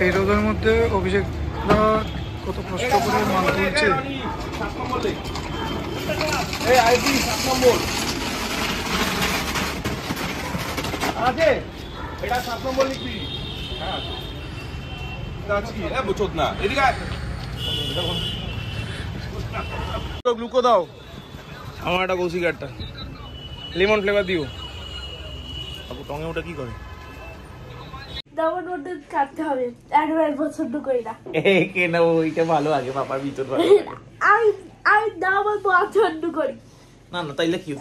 এই রোদের মধ্যে অভিষেকরা কত কষ্ট করে মাল তুলছে। গ্লুকো দাও আমার একটা কৌশিক একটা লেমন ফ্লেভার দিও। আপু টঙে ওটা কি করে? কাটতে হবে একবার পছন্দ করি না। কে না ওইটা ভালো আগে পাপার ভিতর ভালো আমি আমি দাবার পছন্দ করি না। না তাইলে কি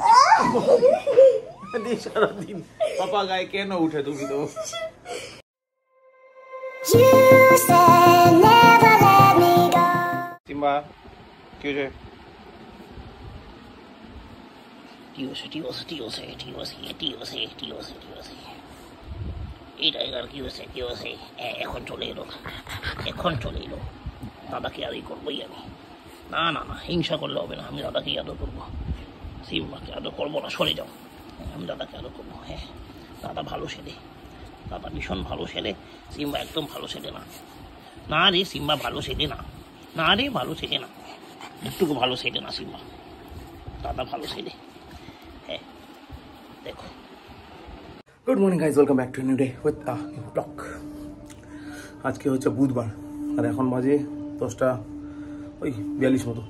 সারাদিন পাপা গায়ে কেন উঠে তুমি তো সিম্বা কি হয়েছে? এই টাইগার কি হয়েছে এখন চলে এলো দাদাকে আদর করবোই আমি। না না না হিংসা করলে হবে না, আমি দাদাকে আদর করবো। সিম্বাকে আদর করবো না, সরে যাও। আমি দাদাকে আদর করবো। হ্যাঁ দাদা ভালো ছেলে, দাদা ভীষণ ভালো ছেলে। সিম্বা একদম ভালো ছেলে না। না রে সিম্বা ভালো ছেলে না। না রে ভালো ছেলে না, একটুকু ভালো ছেলে না সিম্বা। দাদা ভালো ছেলে। হ্যাঁ দেখো। Good morning guys, welcome back to new day with a new blog. আজকে হচ্ছে বুধবার আর এখন বাজে 10:42 মতো।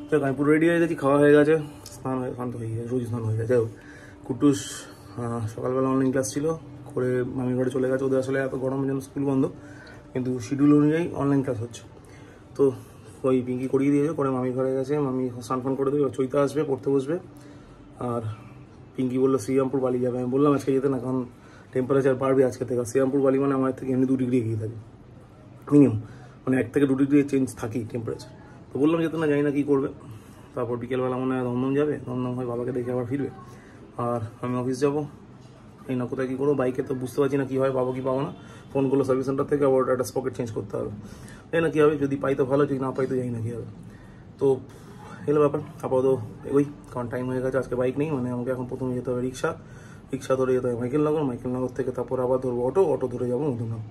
তো আমি পুরো রেডি হয়ে গেছি, খাওয়া হয়ে গেছে, স্নান হয়ে শান্ত হয়ে গেছে, রোজ স্নান হয়ে গেছে। কুটুস সকালবেলা অনলাইন ক্লাস ছিল করে মামি ঘরে চলে গেছে। ওদের আসলে এত গরমের জন্য স্কুল বন্ধ, কিন্তু শিডিউল অনুযায়ী অনলাইন ক্লাস হচ্ছে। তো ওই পিঙ্কি করিয়ে দিয়েছে, করে মামি ঘরে গেছে। মামি স্নান ফান করে দেবে, চৈতা আসবে, পড়তে বসবে। আর পিঙ্কি বললো শ্রীরামপুর বালি যাবে। আমি বললাম আজকে যেতে না, কারণ টেম্পারেচার বাড়বে আজকে থেকে। শ্রীরামপুর বালি মানে আমার থেকে এমনি 2 ডিগ্রি এগিয়ে থাকে মিনিমাম, মানে 1 থেকে 2 ডিগ্রি চেঞ্জ থাকেই টেম্পারেচার। তো বললাম যেতে না, জানি না কী করবে। তারপর বিকেলবেলা মনে হয় দমদম যাবে, দমদম হয় বাবাকে দেখে আবার ফিরবে। আর আমি অফিস যাবো, এই না কোথায় কী করবো। বাইকে তো বুঝতে পারছি না কী হয়, পাবো কি পাবো না। ফোন করলো সার্ভিস সেন্টার থেকে, আবার একটা স্পকেট চেঞ্জ করতে হবে। জানি না কী হবে, যদি পাই তো ভালো, যদি না পাই তো জানি না কী হবে। তো এলো ব্যাপার। আপাতত ওই কারণ টাইম হয়ে গেছে, আজকে বাইক নেই, মানে আমাকে এখন প্রথমে যেতে হবে রিক্সা ধরে যেতে হবে মাইকেলনগর থেকে তারপর আবার ধরবো অটো ধরে যাবো মধুগ্রাম,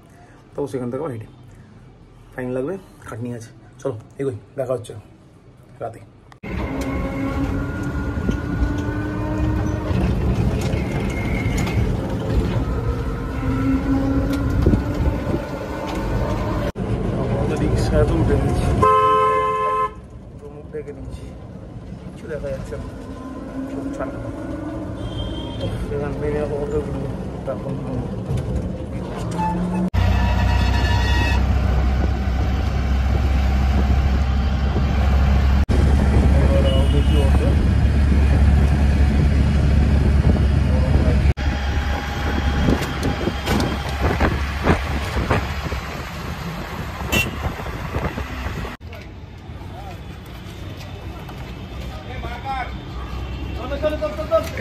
তারপর সেখান থেকে হেঁটে। ফাইন লাগবে, খাটনি আছে। চলো এগোই, দেখা হচ্ছে রাতে। রিক্সায় তো উঠে নিচ্ছি, মুখ ডেকে নিচ্ছি, কিছু দেখা যাচ্ছে না, চোখ ছাড়া। সেখান থেকে অটো তখন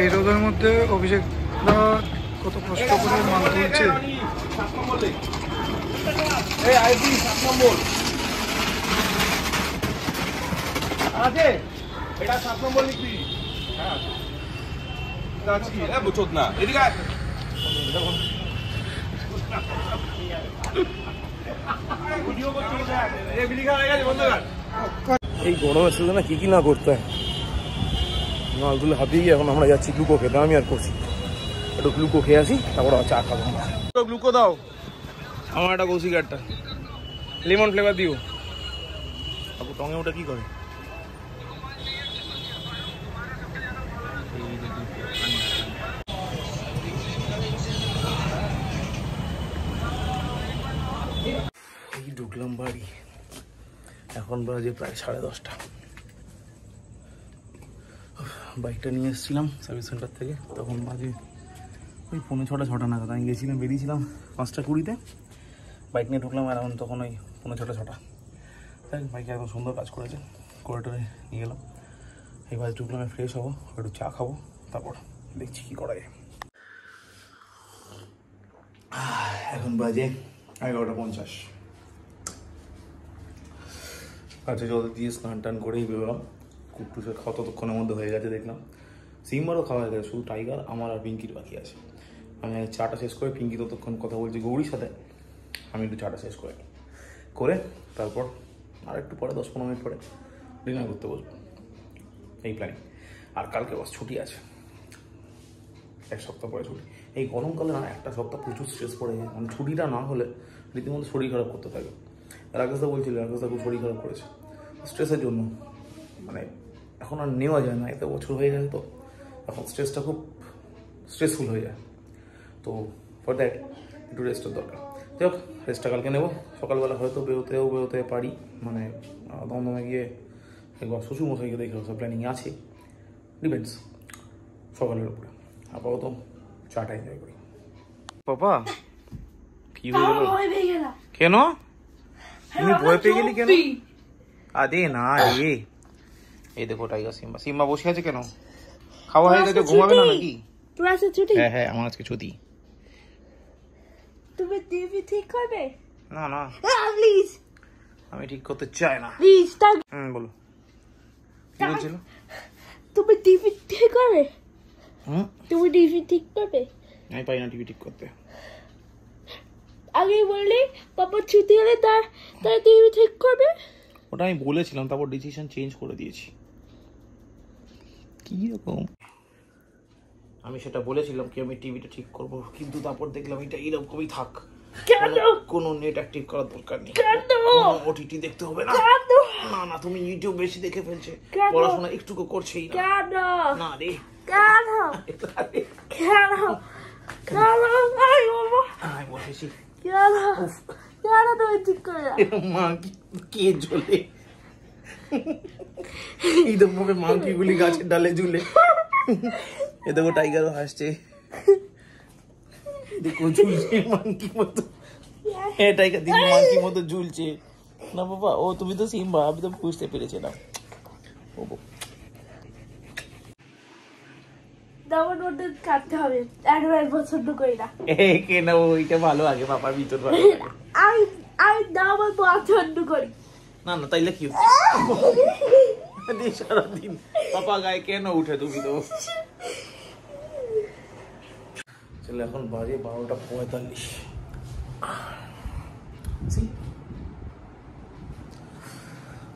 এই রোদের মধ্যে অভিষেকরা কত কষ্ট করে মাল তুলছে। এই গরমের সিজনে কি না করতে হয়, মাল তুলে হাতিয়ে গিয়ে এখন আমরা যাচ্ছি গ্লুকো খেতে। আমি আর করছি একটু গ্লুকো খেয়ে আসি, তারপর চা খাবো। গ্লুকো দাও আমার একটা কৌশিক একটা লেমন ফ্লেভার দিও। আপু টঙে ওটা কি করে? এই ঢুকলাম বাড়ি, এখন বাজে প্রায় 10:30। বাইকটা নিয়ে এসেছিলাম সার্ভিস সেন্টার থেকে, তখন বাজে ওই 5:45 নাগাদ। আমি গেছিলাম, বেরিয়েছিলাম 5:20-তে, বাইক নিয়ে ঢুকলাম। আর এখন তখন ওই 5:45-6টা। তাই বাইকে একদম সুন্দর কাজ করেছে, করিডোরে নিয়ে গেলাম। এই বাজে ঢুকলাম, ফ্রেশ হবো, একটু চা খাবো, তারপর দেখছি কী করা যায়। এখন বাজে 11:50। আচ্ছা জল দিয়ে স্নান টান করেই বেরোলাম। কুটুসের খাওয়া ততক্ষণের মধ্যে হয়ে গেছে দেখলাম, সিম্বারও খাওয়া হয়ে গেছে, শুধু টাইগার আমার আর পিঙ্কির বাকি আছে। আমি চাটা শেষ করে পিঙ্কি ততক্ষণ কথা বলছি গৌরীর সাথে, আমি একটু চাটা শেষ করে নিই, করে তারপর আর একটু পরে 10-15 মিনিট পরে ডিনার করতে বসবো, এই প্ল্যানিং। আর কালকে বাস ছুটি আছে, 1 সপ্তাহ পরে ছুটি। এই গরমকালে না একটা সপ্তাহ প্রচুর স্ট্রেস পড়ে যায়, মানে ছুটিটা না হলে রীতিমতো শরীর খারাপ করতে থাকে। রাকেশদা বলছিল, রাকেশদা খুব শরীর খারাপ করেছে স্ট্রেসের জন্য, মানে এখন আর নেওয়া যায় না, এত বছর হয়ে গেছে তো এখন স্ট্রেসটা খুব স্ট্রেসফুল হয়ে যায়। তো ফর দ্যাট একটু রেস্টের দরকার। যাই হোক, রেস্টটা কালকে নেবো। সকালবেলা হয়তো বেরোতে পারি, মানে দমদমে গিয়ে একবার শ্বশুরমশাইকে দেখে সব প্ল্যানিং আছে, ডিপেন্ডস সকালের উপরে। আপাতত চাটা এনজয় করি। পাপা কি হয়ে গেল? কেন তুমি ভয় পেয়ে গেলি কেন? আরে না রে, এই দেখো টাইগার সিম্বা, সিম্বা বসে আছে কেন? খাওয়া হয়ে গেছে, ঘুমাবে না নাকি? তোর আছে ছুটি? হ্যাঁ আমার আজকে ছুটি। তুমি টিভি ঠিক করবে? না না প্লিজ, আমি ঠিক করতে চাই না। প্লিজ বলো কি বলছিল? তুমি টিভি ঠিক করবে? তুমি টিভি ঠিক করবে? আমি পাই না টিভি ঠিক করতে। আগে বললি পাপা ছুটি হলে তার টিভি ঠিক করবে। ওটা আমি বলেছিলাম, তারপর ডিসিশন চেঞ্জ করে দিয়েছি। কি রকম আমি সেটা বলেছিলাম কি আমি টিভিটা ঠিক করব, কিন্তু তারপর দেখলাম এটা এরকমই থাক, কেন? কোনো নেট অ্যাক্টিভ করার দরকার নেই, কেন? ওটিটি দেখতে হবে না। কেন? না না, তুমি ইউটিউব বেশি দেখে ফেলছে, কেন? পড়াশোনা একটুকু করছেই না। কেন? না রে, কেন? কেন? কেন? আই বাবা, আমি বসেছি। কেন? কেন তুমি ঠিক করে না? মা কে ঝোলে এই দেখো মাংকিগুলি গাছের ডালে ঝুলে, এ দেখো টাইগারও হাসছে, দেখো ঝুলছে মাংকি মতো। হ্যাঁ টাইগার দিদি মাংকি মতো ঝুলছে না বাবা। ও তুমি তো সিম্বা, আমি তো বুঝতে পেরেছিলাম। দাবার মধ্যে কাটতে হবে, একবার পছন্দ করি না। কেন ওইটা ভালো, আগে পাপার ভিতর ভালো লাগে। আমি দাবার পছন্দ করি না না তাইলে কি সারাদিন পাপা গায়ে কেন উঠে? তুমি তো চলে, এখন বাজে 12:45।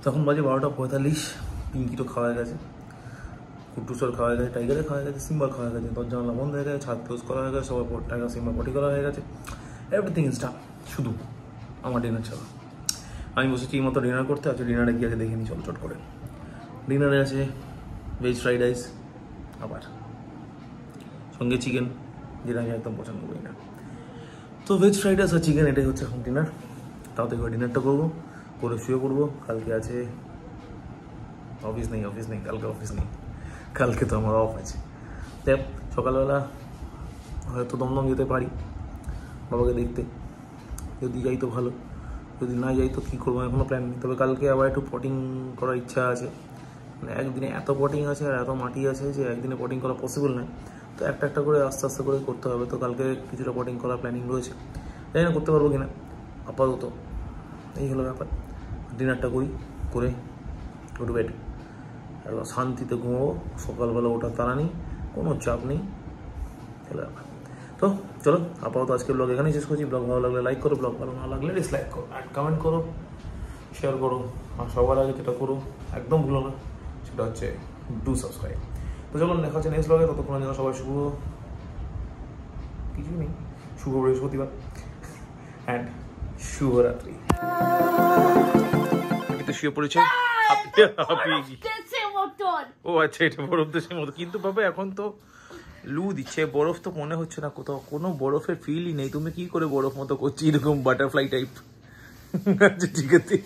তখন বাজে 12:45। পিঙ্কি তো খাওয়া গেছে, কুট্টুসর খাওয়া গেছে, টাইগারে খাওয়া গেছে, সিম্বার খাওয়া গেছে, দরজা জানলা বন্ধ হয়ে গেছে, ছাদ ক্লোজ করা হয়ে গেছে, সবাই টাইগার সিম্বার পটি করা হয়ে গেছে, এভরিথিং ইজ ডান, শুধু আমার ডিনার ছাড়া। আমি বসেছি এই মতো ডিনার করতে। আজকে ডিনারে গিয়ে আছে দেখে নিই চট করে। ডিনারে আছে ভেজ ফ্রাইড রাইস, আবার সঙ্গে চিকেন, যেটা আমি একদম পছন্দ করি না। তো ভেজ ফ্রাইড রাইস আর চিকেন, এটাই হচ্ছে এখন ডিনার। তাও দেখবো ডিনারটা করবো, করে শুয়ে পড়বো। কালকে আছে অফিস নেই, কালকে অফিস নেই, কালকে তো আমার অফ আছে। দেখ সকালবেলা হয়তো দমদম যেতে পারি বাবাকে দেখতে, যদি যাই তো ভালো, যদি না যাই তো কী করবো এখনও প্ল্যান নেই। তবে কালকে আবার একটু পটিং করার ইচ্ছা আছে, মানে একদিনে এত পটিং আছে আর এত মাটি আছে যে একদিনে পটিং করা পসিবল নয়। তো একটা করে আস্তে আস্তে করে করতে হবে। তো কালকে কিছুটা পটিং করার প্ল্যানিং রয়েছে, জানি না করতে পারবো কিনা। আপাতত এই হলো ব্যাপার। ডিনারটা করি, করে একটু বেড, একবার শান্তিতে ঘুমাবো। সকালবেলা ওটা তাড়া নেই, কোনো চাপ নেই, চলে ব্যাপার। তো চলো আপাতত আজকে ব্লগ এখানেই শেষ করছি। ব্লগ ভালো লাগলে লাইক করো, ব্লগ ভালো না লাগলে ডিসলাইক করো, অ্যান্ড কমেন্ট করো, শেয়ার করো। আর সবার আগে যেটা করো একদম ভুলো না, সেটা হচ্ছে ডু সাবস্ক্রাইব। তো চলো দেখা হচ্ছে নেক্সট ব্লগে। ততক্ষণ যেন সবাই কিছু নেই, শুভ বৃহস্পতিবার অ্যান্ড শুভরাত্রি। তো শুয়ে পড়েছে, ও আচ্ছা এটা বরফ দেশের মতো, কিন্তু বাবা এখন তো লু দিচ্ছে, বরফ তো মনে হচ্ছে না কোথাও, কোনো বরফের ফিলই নেই। তুমি কি করে বরফ মতো করছি এরকম বাটারফ্লাই টাইপ? আচ্ছা ঠিক আছে।